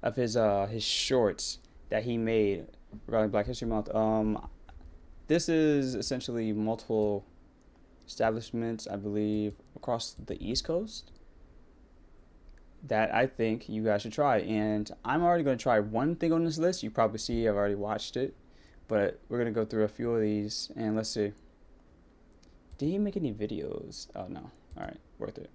of his shorts that he made regarding Black History Month. This is essentially multiple establishments, I believe, across the East Coast that I think you guys should try. And I'm already going to try one thing on this list. You probably see I've already watched it, but we're going to go through a few of these and let's see. Did he make any videos? Oh no. All right, worth it.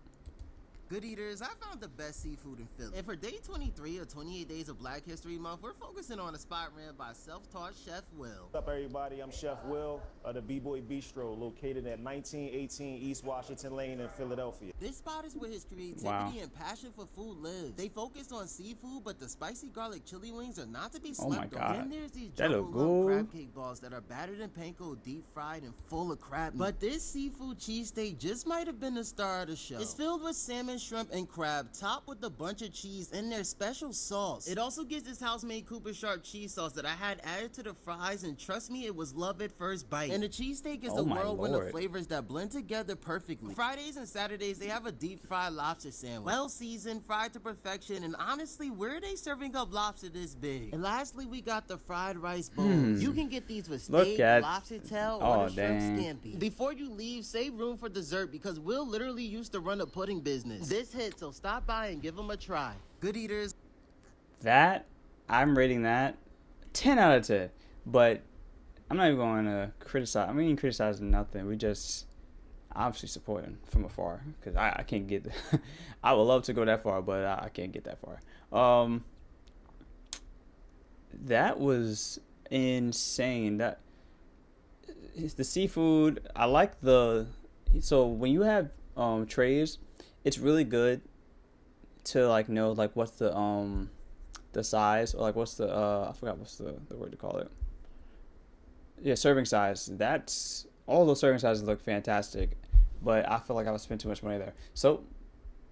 Good eaters, I found the best seafood in Philly. And for day 23 of 28 Days of Black History Month, we're focusing on a spot ran by self-taught Chef Will. What's up, everybody? I'm Chef Will of the B-Boy Bistro, located at 1918 East Washington Lane in Philadelphia. This spot is where his creativity and passion for food lives. They focus on seafood, but the spicy garlic chili wings are not to be slept Oh my God. on. Then there's these That look jumbo good. crab cake balls that are battered in panko, deep fried, and full of crab meat. But this seafood cheesesteak just might have been the star of the show. It's filled with salmon, shrimp, and crab, topped with a bunch of cheese and their special sauce. It also gets this house-made Cooper Sharp cheese sauce that I had added to the fries, and trust me, it was love at first bite. And the cheesesteak is Oh the my whirlwind Lord. of flavors that blend together perfectly. Fridays and Saturdays, they have a deep-fried lobster sandwich. Well-seasoned, fried to perfection, and honestly, where are they serving up lobster this big? And lastly, we got the fried rice bowls. You can get these with Look steak, at- lobster tail, Oh, or the shrimp dang. scampi. Before you leave, save room for dessert because Will literally used to run a pudding business. This hit, so stop by and give them a try. Good eaters. That, I'm rating that 10 out of 10. But I'm not even going to criticize. I mean, criticizing nothing. We just obviously supporting from afar because I can't get. I would love to go that far, but I can't get that far. That was insane. That the seafood. I like the. So when you have trays, it's really good to like know like what's the size, or like what's the I forgot what's the word to call it. Yeah, serving size. That's all those serving sizes look fantastic, but I feel like I would spend too much money there. So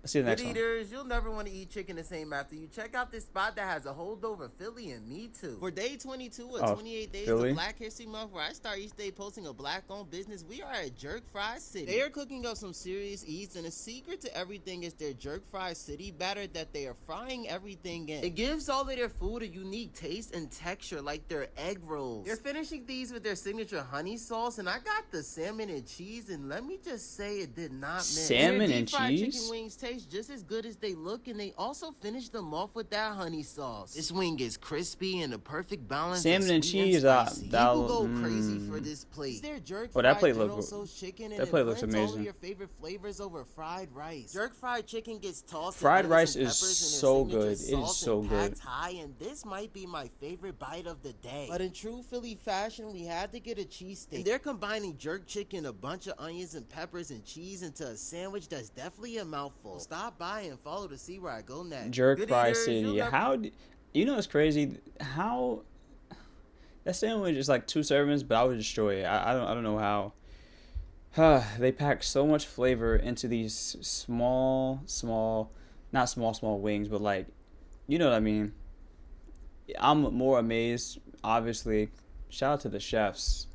let's see the next Good one. eaters, you'll never want to eat chicken the same after you check out this spot that has a holdover Philly and me too. For day 22 of 28 Days Philly? of Black History Month, where I start each day posting a black-owned business, we are at Jerk Fry City. They are cooking up some serious eats, and the secret to everything is their Jerk Fry City batter that they are frying everything in. It gives all of their food a unique taste and texture, like their egg rolls. They're finishing these with their signature honey sauce, and I got the salmon and cheese, and let me just say it did not miss. Salmon Their and deep-fried cheese? chicken wings taste just as good as they look, and they also finish them off with that honey sauce. This wing is crispy and the perfect balance Salmon of and sweet cheese, spicy. that People go look- crazy for this plate. Their jerk Oh, that fried plate look General good. Tso's chicken, and That it plate looks blends all amazing. of your favorite flavors over fried rice. Jerk fried chicken gets tossed in Fried onions rice and is peppers and their so signature good. It is sauce so and good. pad thai, and this might be my favorite bite of the day. But in true Philly fashion, we had to get a cheesesteak. And they're combining jerk chicken, a bunch of onions and peppers and cheese into a sandwich that's definitely a mouthful. Stop by and follow to see where I go next. Jerk Good Fry eaters, City. you'll never- How you know it's crazy how that sandwich is like 2 servings, but I would destroy it. I don't know how. They pack so much flavor into these small, not small wings, but like, you know what I mean. I'm more amazed. Obviously, shout out to the chefs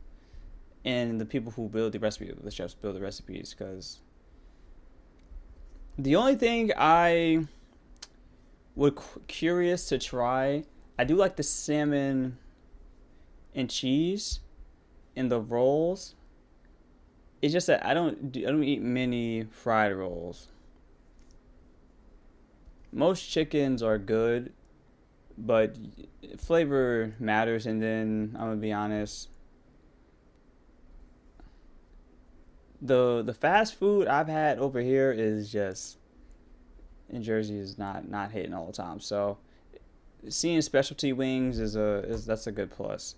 and the people who build the recipe. The chefs build the recipes, because the only thing I would curious to try, I do like the salmon and cheese in the rolls. It's just that I don't eat many fried rolls. Most chickens are good, but flavor matters. And then I'm gonna be honest, the fast food I've had over here is just in Jersey is not hitting all the time. So seeing specialty wings is that's a good plus.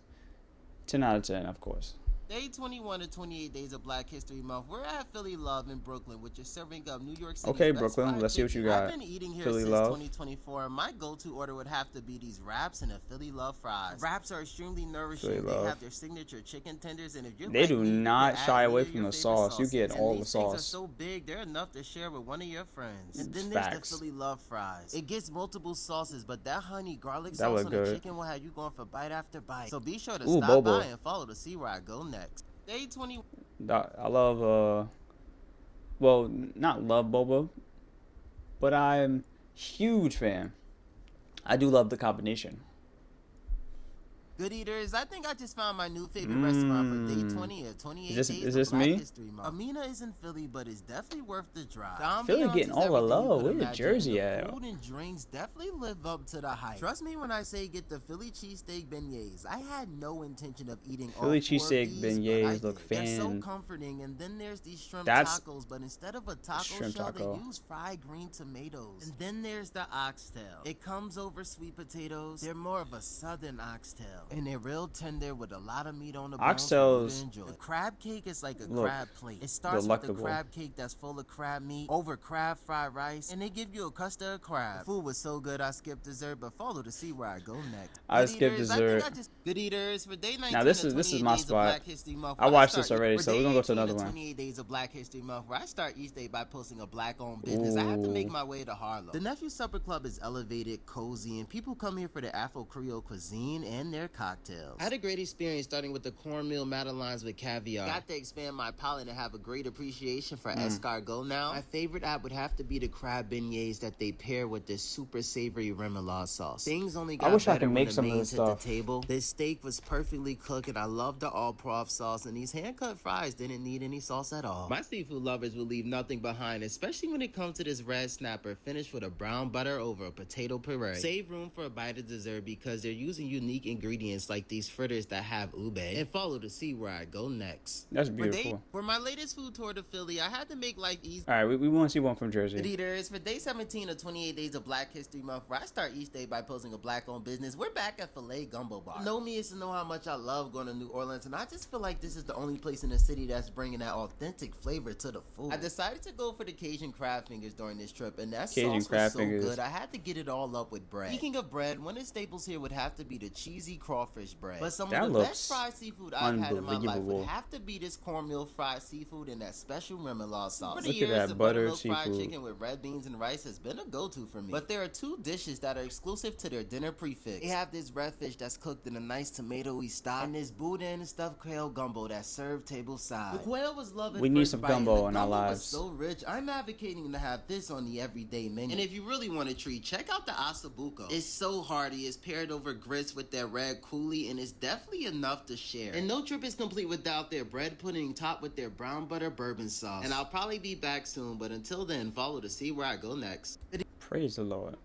10 out of 10, of course. Day 21 of 28 Days of Black History Month, we're at Philly Love in Brooklyn, which is serving up New York City's Okay, best Brooklyn, fried let's see what chicken. you got. I've been eating here Philly since Love. 2024, and my go-to order would have to be these wraps and a Philly Love fries. Wraps are extremely nourishing. Philly They Love. have their signature chicken tenders, and if you're They like do me, you not can shy add away any of from your the favorite sauce. You sauces. get And all the these things are sauce. so big, they're enough to share with one of your friends. And then Facts. there's the Philly Love fries. It gets multiple sauces, but that honey garlic That sauce look on good. the chicken will have you going for bite after bite. So be sure to Ooh, stop boba. by and follow to see where I go next. Day 20. I love well, not love boba, but I'm huge fan I do love the combination. Good eaters, I think I just found my new favorite restaurant for day 20 of 28 days Is of this Black me? History Month. Amina is in Philly, but it's definitely worth the drive. The Philly ambiance getting is all the everything you love. could Where the imagine, Jersey and at? the food and drinks definitely live up to the hype. Trust me when I say get the Philly cheesesteak beignets. I had no intention of eating Philly all 4 of cheesesteak these, but I beignets look did. They're so comforting, and then there's these shrimp That's tacos, but instead of a taco shrimp shell, taco. they use fried green tomatoes. And then there's the oxtail. It comes over sweet potatoes. They're more of a southern oxtail, and they're real tender with a lot of meat on the bone for you Oxtails to enjoy. The crab cake is like a look crab plate. It starts with the delectable. crab cake that's full of crab meat over crab fried rice, and they give you a custard crab. The food was so good I skipped dessert, but follow to see where I go next. I skipped dessert. Good eaters, for day 19 Now this of is 28 my days of spot. Black History Month. I watched this already, so we're gonna go to another one. 28 days of Black History Month, where I start each day by posting a black-owned business. I have to make my way to Harlem. The Nephew Supper Club is elevated, cozy, and people come here for their Afro-Creole cuisine and their cocktails. I had a great experience starting with the cornmeal madeleines with caviar. Got to expand my palate and have a great appreciation for escargot now. My favorite app would have to be the crab beignets that they pair with this super savory remoulade sauce. Things only got wish I better could when make the some of mains this hit the stuff. table. This steak was perfectly cooked, and I love the all-prof sauce, and these hand-cut fries didn't need any sauce at all. My seafood lovers will leave nothing behind, especially when it comes to this red snapper finished with a brown butter over a potato puree. Save room for a bite of dessert because they're using unique ingredients like these fritters that have ube. And follow to see where I go next. That's beautiful. For my latest food tour to Philly, I had to make life easy. All right, we want to see one from Good Jersey. eaters, for day 17 of 28 days of Black History Month, where I start each day by posting a black-owned business, we're back at Filet Gumbo Bar. Know me is to know how much I love going to New Orleans, and I just feel like this is the only place in the city that's bringing that authentic flavor to the food. I decided to go for the Cajun crab fingers during this trip, and that Cajun sauce crab was so fingers. good, I had to get it all up with bread. Speaking of bread, one of the staples here would have to be the cheesy crawfish bread. But some That of the looks best fried seafood I've had in my life unbelievable. would have to be this cornmeal fried seafood and that special remoulade sauce. Over the Look at years, that the buttered buttermilk fried seafood. chicken with red beans and rice has been a go-to for me. But there are 2 dishes that are exclusive to their dinner prefix. They have this redfish that's cooked in a nice tomatoey stock, and this boudin stuffed quail gumbo that's served table side. The quail was loved at We need first some bite, and gumbo the in our gumbo was lives. so rich, I'm advocating to have this on the everyday menu. And if you really want a treat, check out the asabuco. It's so hearty, it's paired over grits with that red coulis, and it's definitely enough to share. And no trip is complete without their bread pudding topped with their brown butter bourbon sauce. And I'll probably be back soon, but until then, follow to see where I go next. Praise the Lord.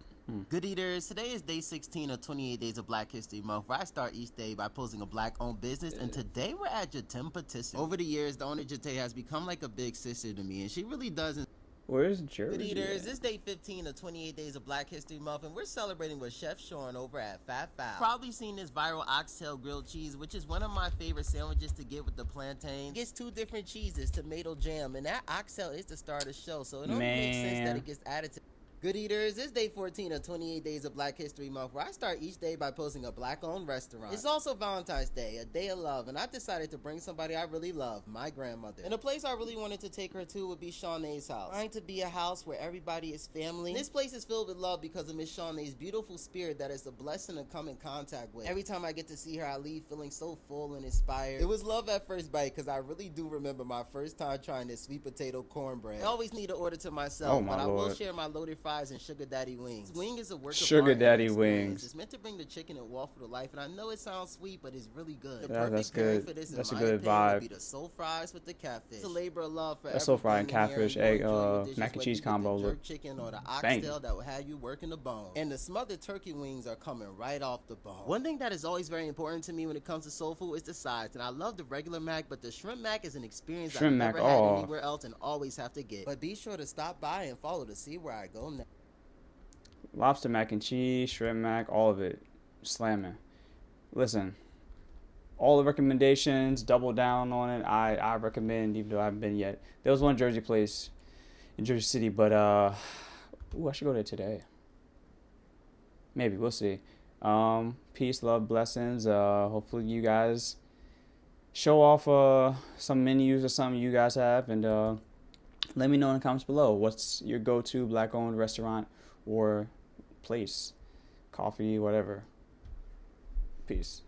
Good eaters, today is day 16 of 28 days of Black History Month, where I start each day by posting a black-owned business, and today we're at Jatim Patisserie. Over the years, the owner Jate has become like a big sister to me, and she really doesn't. Where's Jersey? Good eaters, at? it's day 15 of 28 days of Black History Month, and we're celebrating with Chef Sean over at Fat Fowl. Probably seen this viral oxtail grilled cheese, which is one of my favorite sandwiches to get with the plantain. It gets 2 different cheeses, tomato jam, and that oxtail is the star of the show, so it only makes sense that it gets added to. Good eaters, it's day 14 of 28 days of Black History Month, where I start each day by posting a black-owned restaurant. It's also Valentine's Day, a day of love, and I decided to bring somebody I really love, my grandmother. And the place I really wanted to take her to would be Shawnee's house. Trying to be a house where everybody is family. This place is filled with love because of Miss Shawnee's beautiful spirit that is a blessing to come in contact with. Every time I get to see her, I leave feeling so full and inspired. It was love at first bite because I really do remember my first time trying this sweet potato cornbread. I always need to order to myself, Oh, my but I will Lord. share my loaded fries and sugar daddy wings. This wing is a work of Sugar art and daddy experience. wings. It's meant to bring the chicken and waffle to life, and I know it sounds sweet, but it's really good. The Yeah, perfect that's pairing good. for this, in That's a my good opinion, vibe. would be the soul fries with the catfish. It's a labor of love for That soul fry and everything here, catfish, you egg, enjoy your dishes, mac and whether cheese you get combo the look jerk chicken or the banging. oxtail that will have you working the bone. And the smothered turkey wings are coming right off the bone. One thing that is always very important to me when it comes to soul food is the sides, and I love the regular mac, but the shrimp mac is an experience I've Shrimp mac, never had oh. anywhere else and always have to get. But be sure to stop by and follow to see where I go next. Lobster mac and cheese, shrimp mac, all of it. Slamming. Listen, all the recommendations, double down on it. I recommend, even though I haven't been yet. There was one Jersey place in Jersey City, but ooh, I should go there today. Maybe, we'll see. Peace, love, blessings. Hopefully you guys show off some menus or something you guys have, and let me know in the comments below. What's your go-to black-owned restaurant or place, coffee, whatever. Peace.